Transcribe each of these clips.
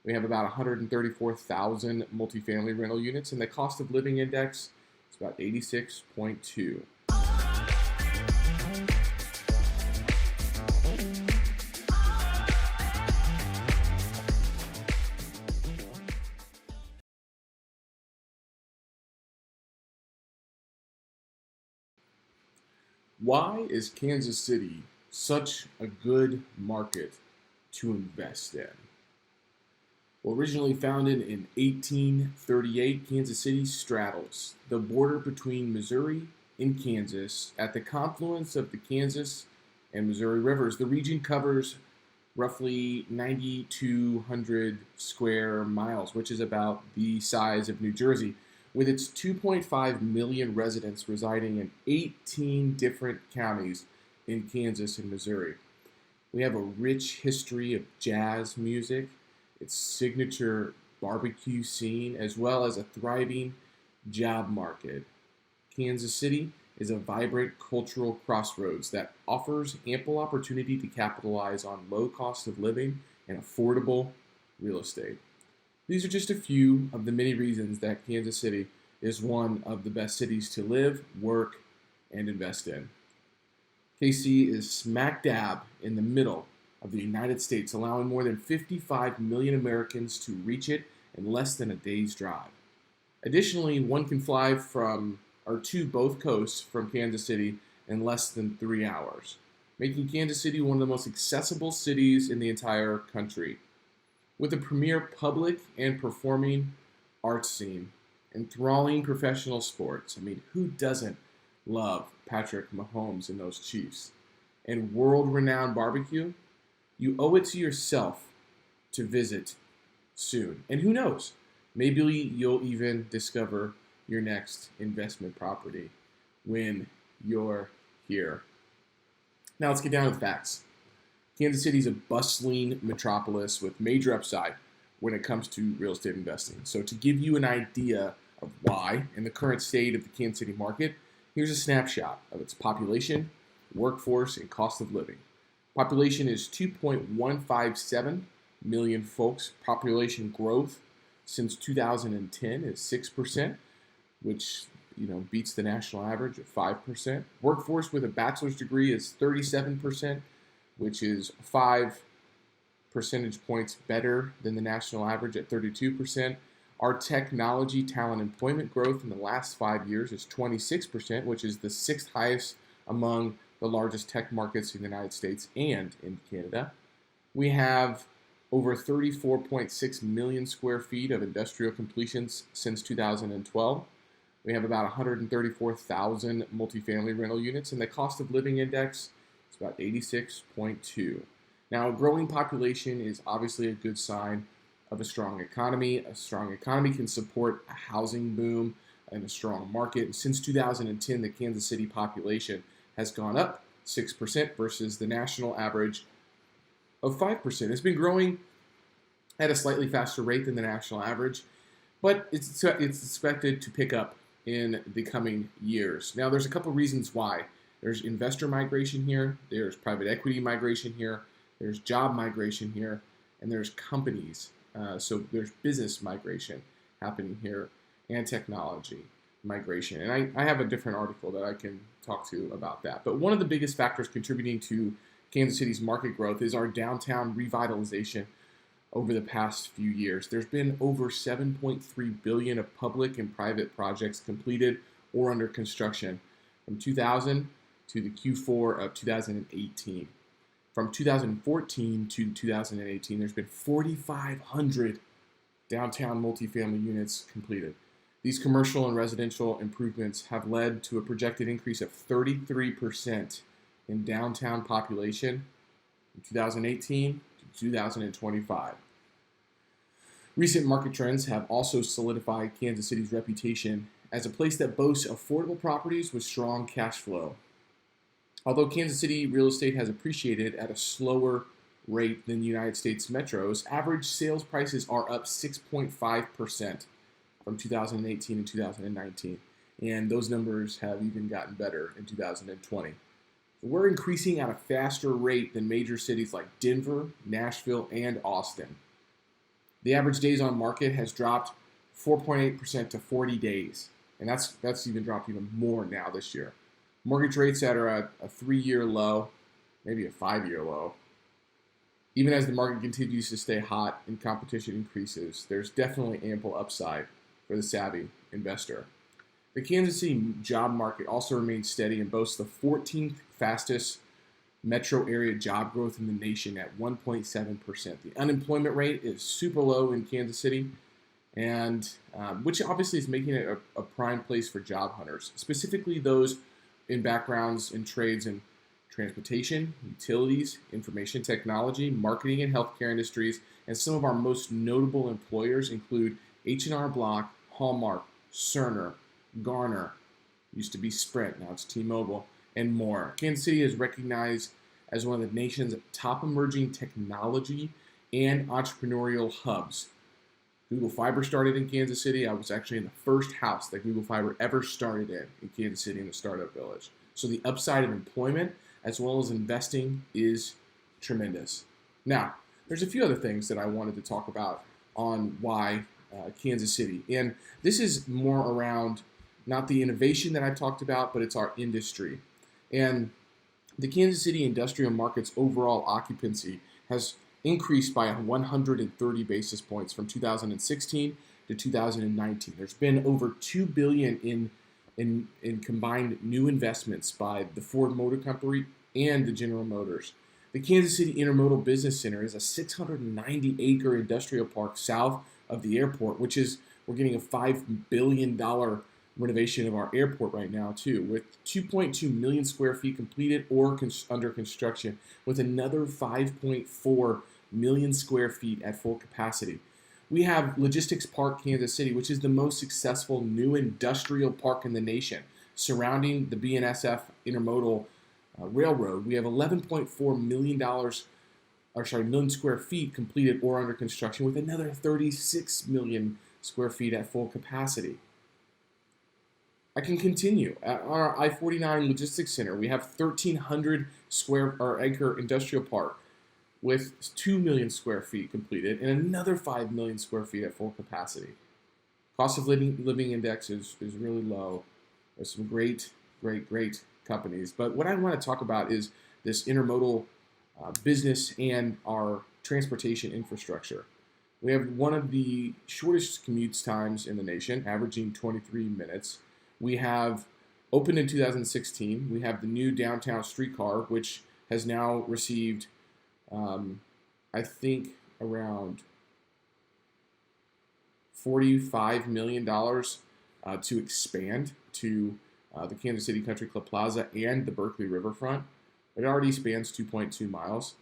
We have about 134,000 multifamily rental units, and the cost of living index is about 86.2. Why is Kansas City such a good market to invest in? Well, originally founded in 1838, Kansas City straddles the border between Missouri and Kansas at the confluence of the Kansas and Missouri rivers. The region covers roughly 9,200 square miles, which is about the size of New Jersey, with its 2.5 million residents residing in 18 different counties in Kansas and Missouri. We have a rich history of jazz music, its signature barbecue scene, as well as a thriving job market. Kansas City is a vibrant cultural crossroads that offers ample opportunity to capitalize on low cost of living and affordable real estate. These are just a few of the many reasons that Kansas City is one of the best cities to live, work, and invest in. KC is smack dab in the middle of the United States, allowing more than 55 million Americans to reach it in less than a day's drive. Additionally, one can fly to both coasts from Kansas City in less than 3 hours, making Kansas City one of the most accessible cities in the entire country. With a premier public and performing arts scene, enthralling professional sports. I mean, who doesn't love Patrick Mahomes and those Chiefs? And world-renowned barbecue? You owe it to yourself to visit soon. And who knows, maybe you'll even discover your next investment property when you're here. Now let's get down to the facts. Kansas City is a bustling metropolis with major upside when it comes to real estate investing. So to give you an idea of why and the current state of the Kansas City market, here's a snapshot of its population, workforce, and cost of living. Population is 2.157 million folks. Population growth since 2010 is 6%, which beats the national average of 5%. Workforce with a bachelor's degree is 37%, which is 5 percentage points better than the national average at 32%. Our technology talent employment growth in the last 5 years is 26%, which is the sixth highest among the largest tech markets in the United States and in Canada. We have over 34.6 million square feet of industrial completions since 2012. We have about 134,000 multifamily rental units, and the cost of living index is about 86.2. Now, a growing population is obviously a good sign of a strong economy. A strong economy can support a housing boom and a strong market. And since 2010, the Kansas City population has gone up 6% versus the national average of 5%. It's been growing at a slightly faster rate than the national average, but it's expected to pick up in the coming years. Now, there's a couple reasons why. There's investor migration here, there's private equity migration here, there's job migration here, and there's companies. So there's business migration happening here and technology migration. And I have a different article that I can talk to about that. But one of the biggest factors contributing to Kansas City's market growth is our downtown revitalization over the past few years. There's been over $7.3 billion of public and private projects completed or under construction from 2000 to the Q4 of 2018. From 2014 to 2018, there's been 4,500 downtown multifamily units completed. These commercial and residential improvements have led to a projected increase of 33% in downtown population from 2018 to 2025. Recent market trends have also solidified Kansas City's reputation as a place that boasts affordable properties with strong cash flow. Although Kansas City real estate has appreciated at a slower rate than the United States metros, average sales prices are up 6.5% from 2018 and 2019, and those numbers have even gotten better in 2020. So we're increasing at a faster rate than major cities like Denver, Nashville, and Austin. The average days on market has dropped 4.8% to 40 days, and that's even dropped even more now this year. Mortgage rates that are at a 3-year low, maybe a 5-year low. Even as the market continues to stay hot and competition increases, there's definitely ample upside for the savvy investor. The Kansas City job market also remains steady and boasts the 14th fastest metro area job growth in the nation at 1.7%. The unemployment rate is super low in Kansas City, and which obviously is making it a prime place for job hunters, specifically those in backgrounds in trades and transportation, utilities, information technology, marketing and healthcare industries, and some of our most notable employers include H&R Block, Hallmark, Cerner, Garner, used to be Sprint, now it's T-Mobile, and more. Kansas City is recognized as one of the nation's top emerging technology and entrepreneurial hubs. Google Fiber started in Kansas City. I was actually in the first house that Google Fiber ever started in Kansas City in the startup village. So the upside of employment as well as investing is tremendous. Now, there's a few other things that I wanted to talk about on why Kansas City. And this is more around not the innovation that I talked about, but it's our industry. And the Kansas City industrial market's overall occupancy has increased by 130 basis points from 2016 to 2019. There's been over $2 billion in combined new investments by the Ford Motor Company and the General Motors. The Kansas City Intermodal Business Center is a 690-acre industrial park south of the airport, which is, we're getting a $5 billion renovation of our airport right now too, with 2.2 million square feet completed or under construction, with another 5.4 million square feet at full capacity. We have Logistics Park Kansas City, which is the most successful new industrial park in the nation, surrounding the BNSF Intermodal Railroad. We have $11.4 million square feet completed or under construction, with another 36 million square feet at full capacity. I can continue. At our I-49 Logistics Center, we have 1,300 acre industrial park with 2 million square feet completed and another 5 million square feet at full capacity. Cost of living index is really low. There's some great companies. But what I want to talk about is this intermodal business and our transportation infrastructure. We have one of the shortest commute times in the nation, averaging 23 minutes. We have, opened in 2016, we have the new downtown streetcar, which has now received, I think, around $45 million to expand to the Kansas City Country Club Plaza and the Berkeley Riverfront. It already spans 2.2 miles.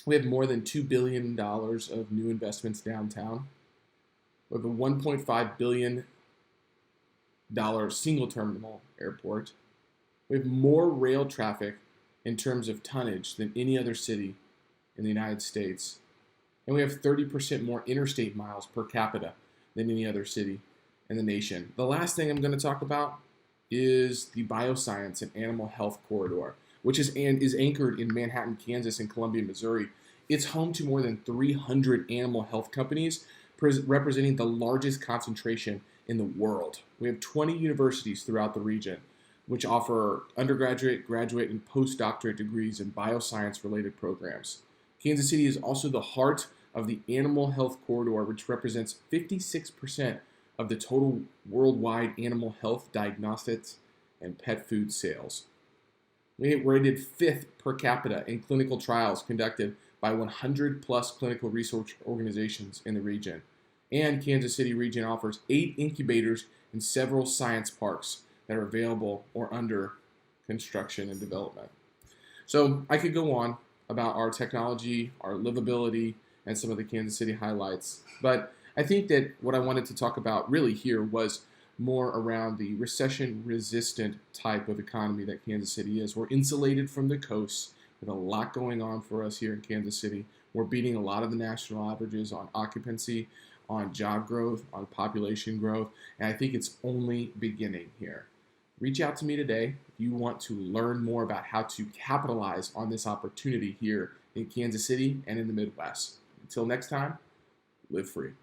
We have more than $2 billion of new investments downtown. We have a $1.5 billion single terminal airport. We have more rail traffic in terms of tonnage than any other city in the United States. And we have 30% more interstate miles per capita than any other city in the nation. The last thing I'm going to talk about is the Bioscience and Animal Health Corridor, which is anchored in Manhattan, Kansas, and Columbia, Missouri. It's home to more than 300 animal health companies, representing the largest concentration in the world. We have 20 universities throughout the region, which offer undergraduate, graduate, and postdoctorate degrees in bioscience-related programs. Kansas City is also the heart of the Animal Health Corridor, which represents 56% of the total worldwide animal health diagnostics and pet food sales. We rated 5th per capita in clinical trials conducted by 100 plus clinical research organizations in the region. And Kansas City region offers 8 incubators and several science parks that are available or under construction and development. So I could go on about our technology, our livability, and some of the Kansas City highlights. But I think that what I wanted to talk about really here was more around the recession-resistant type of economy that Kansas City is. We're insulated from the coast with a lot going on for us here in Kansas City. We're beating a lot of the national averages on occupancy, on job growth, on population growth, and I think it's only beginning here. Reach out to me today if you want to learn more about how to capitalize on this opportunity here in Kansas City and in the Midwest. Until next time, live free.